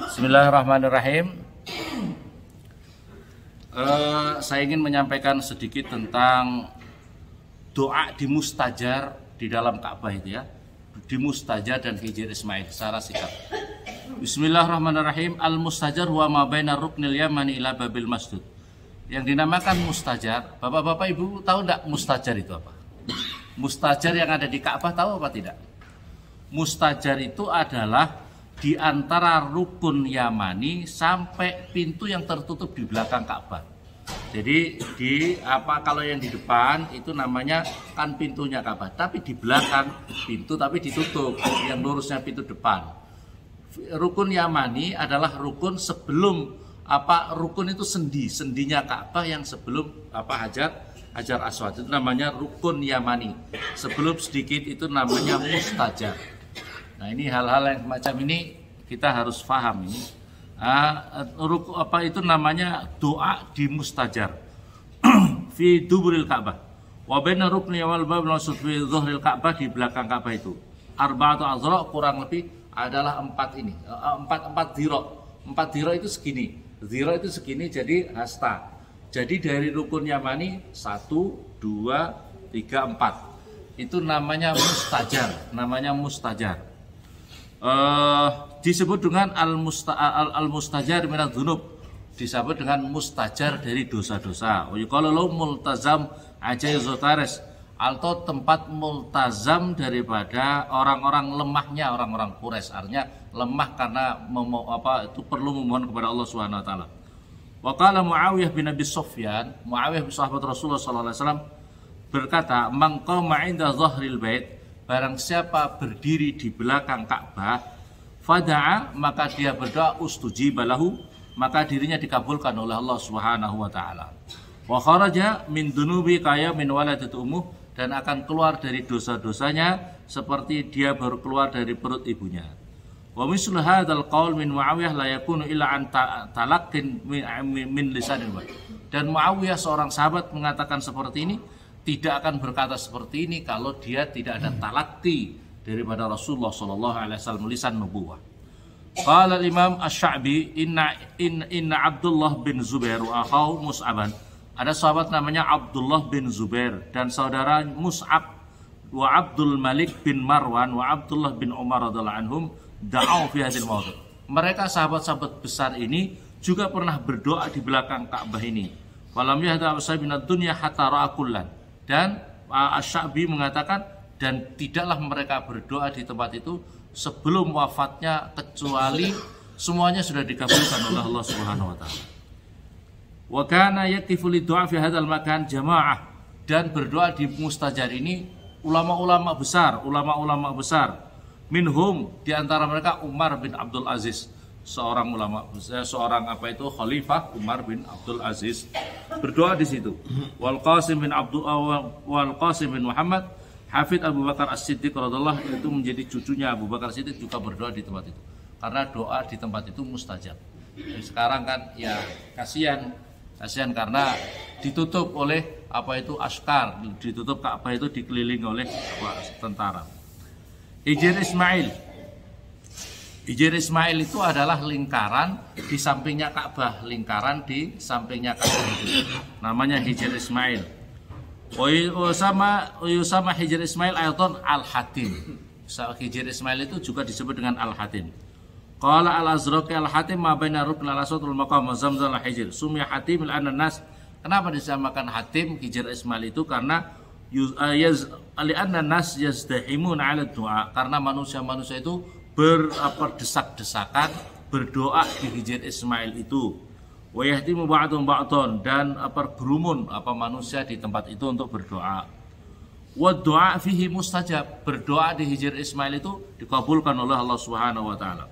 Bismillahirrahmanirrahim. Saya ingin menyampaikan sedikit tentang doa di mustajar di dalam Ka'bah itu ya. Di mustajar dan Hijr Ismail secara singkat. Bismillahirrahmanirrahim. Al-mustajar huwa ma baina ruknil yamani ila babil masjid. Yang dinamakan mustajar, Bapak-bapak Ibu tahu enggak mustajar itu apa? Mustajar yang ada di Ka'bah tahu apa tidak? Mustajar itu adalah di antara rukun Yamani sampai pintu yang tertutup di belakang Ka'bah. Jadi kalau yang di depan itu namanya kan pintunya Ka'bah, tapi di belakang pintu tapi ditutup, yang lurusnya pintu depan. Rukun Yamani adalah rukun sebelum rukun itu sendinya Ka'bah yang sebelum Hajar Aswad, itu namanya rukun Yamani. Sebelum sedikit itu namanya mustajar. Nah, ini hal-hal yang macam ini kita harus paham ini. Itu namanya doa di mustajar. Fi duburil Ka'bah. Wa baina rukni wal bab maksud fi dhuhril Ka'bah, di belakang Ka'bah itu. Arba'atu azra kurang lebih adalah 4 ini. 4 dhira. 4 dhira itu segini. Dhira itu segini jadi hasta. Jadi dari rukun Yamani 1 2 3 4. Itu namanya mustajar. Disebut dengan al-mustajar minadz dzunub, disebut dengan mustajar dari dosa-dosa. Kalau multazam ajaizotares atau tempat multazam daripada orang-orang lemahnya orang-orang Quraisy, artinya lemah karena itu perlu memohon kepada Allah Subhanahu wa taala. Wa qala Muawiyah bin Abi Sufyan, Muawiyah bin sahabat Rasulullah sallallahu alaihi wasallam berkata, "Man qama 'inda dhahril bait", barang siapa berdiri di belakang Ka'bah, fada'a, maka dia berdoa, ustujiba lahu, maka dirinya dikabulkan oleh Allah Subhanahu wa taala. Wa kharaja min dunubi kaya min waladat ummuh, dan akan keluar dari dosa-dosanya seperti dia baru keluar dari perut ibunya. Wa mislu hadzal qaul min Muawiyah la yakunu illa an talaqqin min lisanil wa. Dan Muawiyah seorang sahabat mengatakan seperti ini, tidak akan berkata seperti ini kalau dia tidak ada talaqi daripada Rasulullah sallallahu alaihi wasallam, lisan nubuwah. Qala al-Imam Asy-Sya'bi inna Abdullah bin Zubair wa akhahu Mus'aban. Ada sahabat namanya Abdullah bin Zubair dan saudara Mus'ab wa Abdul Malik bin Marwan wa Abdullah bin Umar radhiyallahu anhum da'au fi hadzal mawdu'. Mereka sahabat-sahabat besar ini juga pernah berdoa di belakang Ka'bah ini. Walam yahda ashabinad dunya hatta ra'a kullan. Dan Asy-Sya'bi mengatakan, dan tidaklah mereka berdoa di tempat itu sebelum wafatnya kecuali semuanya sudah dikabulkan oleh Allah Subhanahu wa taala. Wa kana yaqifu lidu'a fi hadzal makan jamaah, dan berdoa di mustajar ini ulama-ulama besar. Minhum, di antara mereka Umar bin Abdul Aziz, seorang khalifah Umar bin Abdul Aziz berdoa di situ. Wal Qasim bin Muhammad Hafid Abu Bakar As-Siddiq radhiyallahu anhu, itu menjadi cucunya Abu Bakar As-Siddiq, juga berdoa di tempat itu. Karena doa di tempat itu mustajab. Jadi sekarang kan ya kasihan karena ditutup oleh askar, ditutup Ka'bah itu dikelilingi oleh tentara. Hijr Ismail itu adalah lingkaran di sampingnya Ka'bah, itu namanya Hijr Ismail. Sama Hijr Ismail ayatan al-Hatim. Hijr Ismail itu juga disebut dengan al-Hatim. Qala al-Azraqi al-Hatim ma baina rukn al-aswad wal maqam zamzam al-Hijr. Sumya Hatim al-Anas. Kenapa disamakan Hatim Hijr Ismail itu? Karena li'anna nas yazdahimun 'ala du'a, karena manusia-manusia itu berdesak-desakan berdoa di Hijr Ismail itu. Wa yahtimu ba'dhum ba'dhan, dan berumun manusia di tempat itu untuk berdoa. Wa du'a fihi mustajab, berdoa di Hijr Ismail itu dikabulkan oleh Allah Subhanahu wa taala.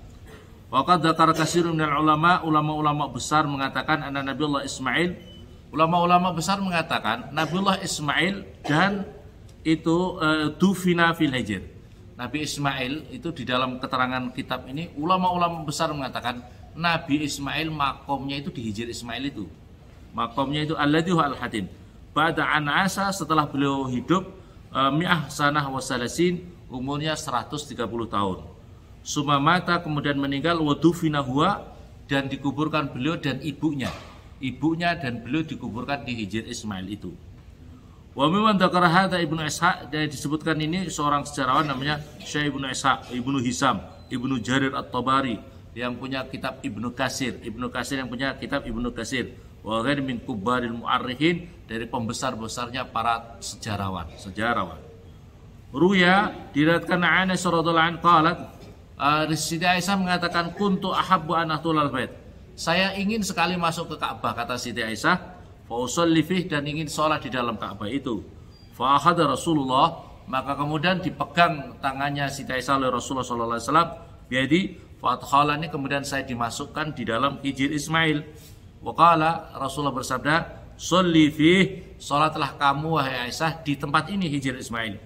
Wa qad dzakara katsirun minal ulama besar mengatakan anna Nabiullah Ismail, ulama-ulama besar mengatakan Nabiullah Ismail dan itu dufina fil Hijr. Nabi Ismail itu di dalam keterangan kitab ini, ulama-ulama besar mengatakan Nabi Ismail makomnya itu di Hijr Ismail itu. Makomnya itu alladhi al-Hatim. Ba'da an'asa, setelah beliau hidup mi'ah sanah wa salasin, umurnya 130 tahun. Sumamata kemudian meninggal, wadufina huwa dan dikuburkan beliau dan ibunya dan beliau dikuburkan di Hijr Ismail itu. Wa mimman dzakara hadza Ibnu Ishaq, dan disebutkan ini seorang sejarawan namanya Syekh Ibnu Ishaq, Ibnu Hisam, Ibnu Jarir At-Tabari yang punya kitab Ibnu Katsir yang punya kitab Ibnu Katsir, wa ghairi min kubaril mu'arrikhin, dari pembesar-besarnya para sejarawan. Ruya diriwayatkan Aisyah radhiyallahu anha qalat, Siti Aisyah mengatakan kuntu ahabbu an ahtulal bait. Saya ingin sekali masuk ke Ka'bah, kata Siti Aisyah, fa usolli fih, dan ingin sholat di dalam Ka'bah itu. Fa akhadha Rasulullah, maka kemudian dipegang tangannya Siti Aisyah oleh Rasulullah sallallahu alaihi wasallam, biadi fa adkhalani, kemudian saya dimasukkan di dalam Hijr Ismail. Wa qala, Rasulullah bersabda, sholli fih, sholatlah kamu wahai Aisyah di tempat ini Hijr Ismail.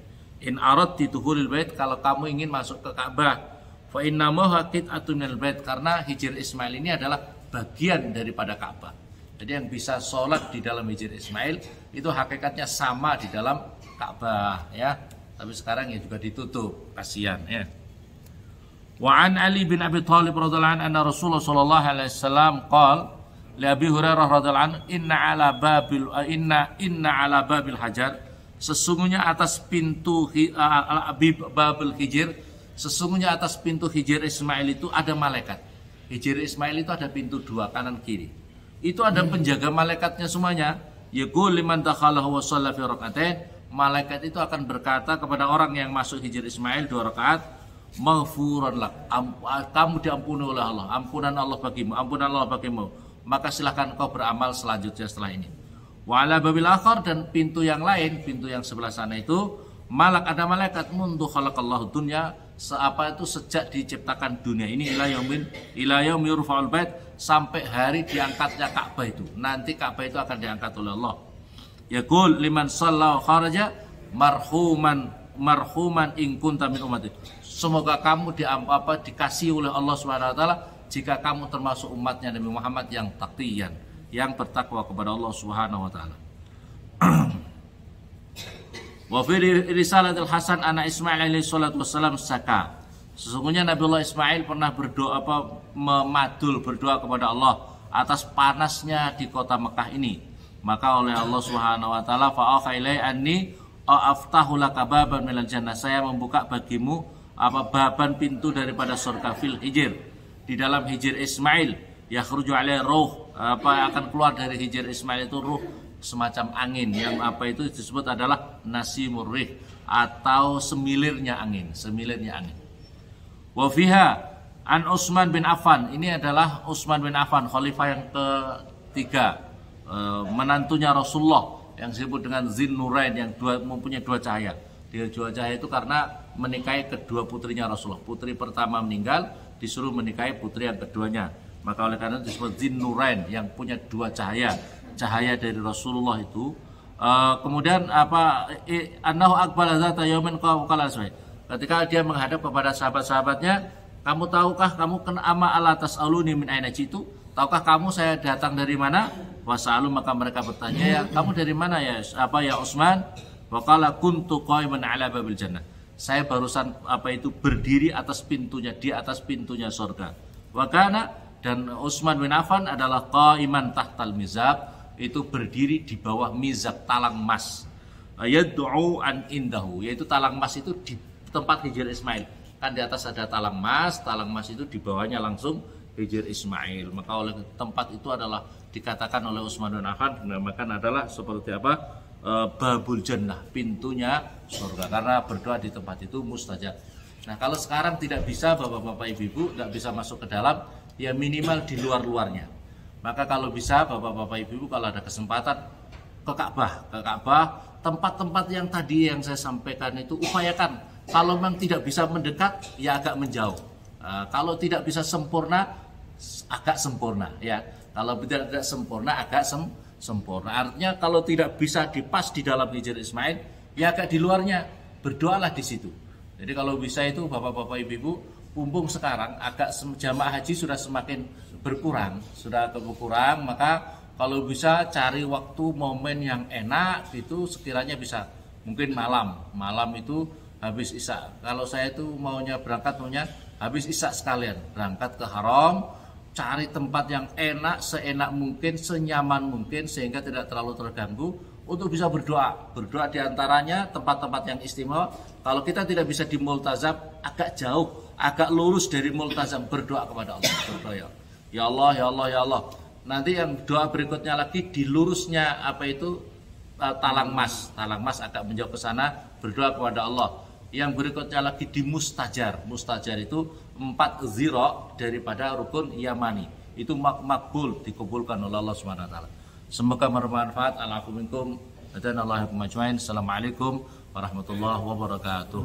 In aradti tuhulil bait, kalau kamu ingin masuk ke Ka'bah. Fa inna ma qit'atun minal bait, karena Hijr Ismail ini adalah bagian daripada Ka'bah. Jadi yang bisa sholat di dalam Hijr Ismail itu hakikatnya sama di dalam Ka'bah ya. Tapi sekarang ya juga ditutup, kasihan ya. Wa an Ali bin Abi Thalib radhiyallahu anhu anna Rasulullah sallallahu alaihi wasallam qala li Abi Hurairah radhiyallahu anhu inna ala babil hajar, sesungguhnya atas pintu babil Hijr, sesungguhnya atas pintu Hijr Ismail itu ada malaikat. Hijr Ismail itu ada pintu dua, kanan kiri. Itu ada penjaga malaikatnya semuanya. Yaqul liman dakhalahu wa shalla fi rak'atain, malaikat itu akan berkata kepada orang yang masuk Hijr Ismail 2 rakaat, maghfuran lak, kamu diampuni oleh Allah, ampunan Allah bagimu, maka silahkan kau beramal selanjutnya setelah ini. Wa ala babil akhar, dan pintu yang lain, pintu yang sebelah sana itu ada malaikat mundu khalaqallahu dunya, sejak diciptakan dunia ini ila yaumi yurfa'ul bait, sampai hari diangkatnya Ka'bah itu. Nanti Ka'bah itu akan diangkat oleh Allah. Yaqul liman shalla kharaja marhuman in kunta min ummati. Semoga kamu dikasihi oleh Allah Subhanahu wa taala jika kamu termasuk umatnya Nabi Muhammad yang taqiyan, yang bertakwa kepada Allah Subhanahu wa taala. Wa fi risalatil Hasan ana Ismail alaihi salatu wassalam saka. Sesungguhnya Nabiullah Ismail pernah berdoa berdoa kepada Allah atas panasnya di kota Mekah ini. Maka oleh Allah Subhanahu wa taala fa auha ilai anni aftahu laka baban minal jannah, saya membuka bagimu baban pintu daripada surga fil Hijr, di dalam Hijr Ismail, yakhruju alaihi ruh, akan keluar dari Hijr Ismail itu ruh semacam angin yang itu disebut adalah nasimur rih, atau semilirnya angin. Wa fiha an Utsman bin Affan, ini adalah Utsman bin Affan, khalifah yang ketiga, menantunya Rasulullah yang disebut dengan Zinnurain, yang mempunyai 2 cahaya. Dia 2 cahaya itu karena menikahi kedua putrinya Rasulullah. Putri pertama meninggal, disuruh menikahi putri yang keduanya. Maka oleh karena itu disebut Zinnurain, yang punya 2 cahaya dari Rasulullah itu. Kemudian annahu aqbala zata yaumin qala aswai, ketika dia menghadap kepada sahabat-sahabatnya, kamu tahukah kamu ama ala tasaluni min aina jitu, tahukah kamu saya datang dari mana? Wasalu, maka mereka bertanya, ya kamu dari mana ya Utsman? Wa qala kuntu qaiman ala babil jannah, saya barusan berdiri atas pintunya, di atas pintunya surga. Wa kana, dan Utsman bin Affan adalah qaiman tahtal mizab, itu berdiri di bawah mizab, talang emas. Yad'u an indahu, yaitu talang emas itu di tempat Hijr Ismail. Kan di atas ada talang emas itu di bawahnya langsung Hijr Ismail. Maka oleh tempat itu adalah dikatakan oleh Utsman bin Affan dinamakan adalah seperti babul jannah, pintunya surga, karena berdoa di tempat itu mustajab. Nah, kalau sekarang tidak bisa, bapak-bapak ibu-ibu tidak bisa masuk ke dalam, ya minimal di luar-luarnya. Maka kalau bisa bapak-bapak ibu-ibu kalau ada kesempatan ke Ka'bah, tempat-tempat yang tadi yang saya sampaikan itu upayakan. Kalau memang tidak bisa mendekat, ya agak menjauh. Kalau tidak bisa sempurna, agak sempurna ya. Kalau tidak sempurna, agak sempurna. Artinya kalau tidak bisa dipas di dalam Hijr Ismail, ya agak di luarnya, berdoalah di situ. Jadi kalau bisa itu bapak-bapak ibu-ibu, mumpung sekarang agak jamaah haji sudah semakin berkurang, maka kalau bisa cari waktu momen yang enak itu, sekiranya bisa mungkin malam itu habis isya. Kalau saya itu berangkat habis isya sekalian berangkat ke haram, cari tempat yang enak, seenak mungkin, senyaman mungkin sehingga tidak terlalu terganggu untuk bisa berdoa. Berdoa diantaranya tempat-tempat yang istimewa. Kalau kita tidak bisa di multazam, agak jauh, agak lurus dari multazam, berdoa kepada Allah. Berdoa, ya Allah, ya Allah, ya Allah. Nanti yang doa berikutnya lagi di lurusnya apa itu talang mas agak menjauh ke sana, berdoa kepada Allah. Yang berikutnya lagi di mustajar. Mustajar itu 4 zira daripada rukun yamani. Itu makbul, dikabulkan oleh Allah Subhanahu wa taala. Semoga bermanfaat. Alaikum dan Assalamualaikum warahmatullahi wabarakatuh.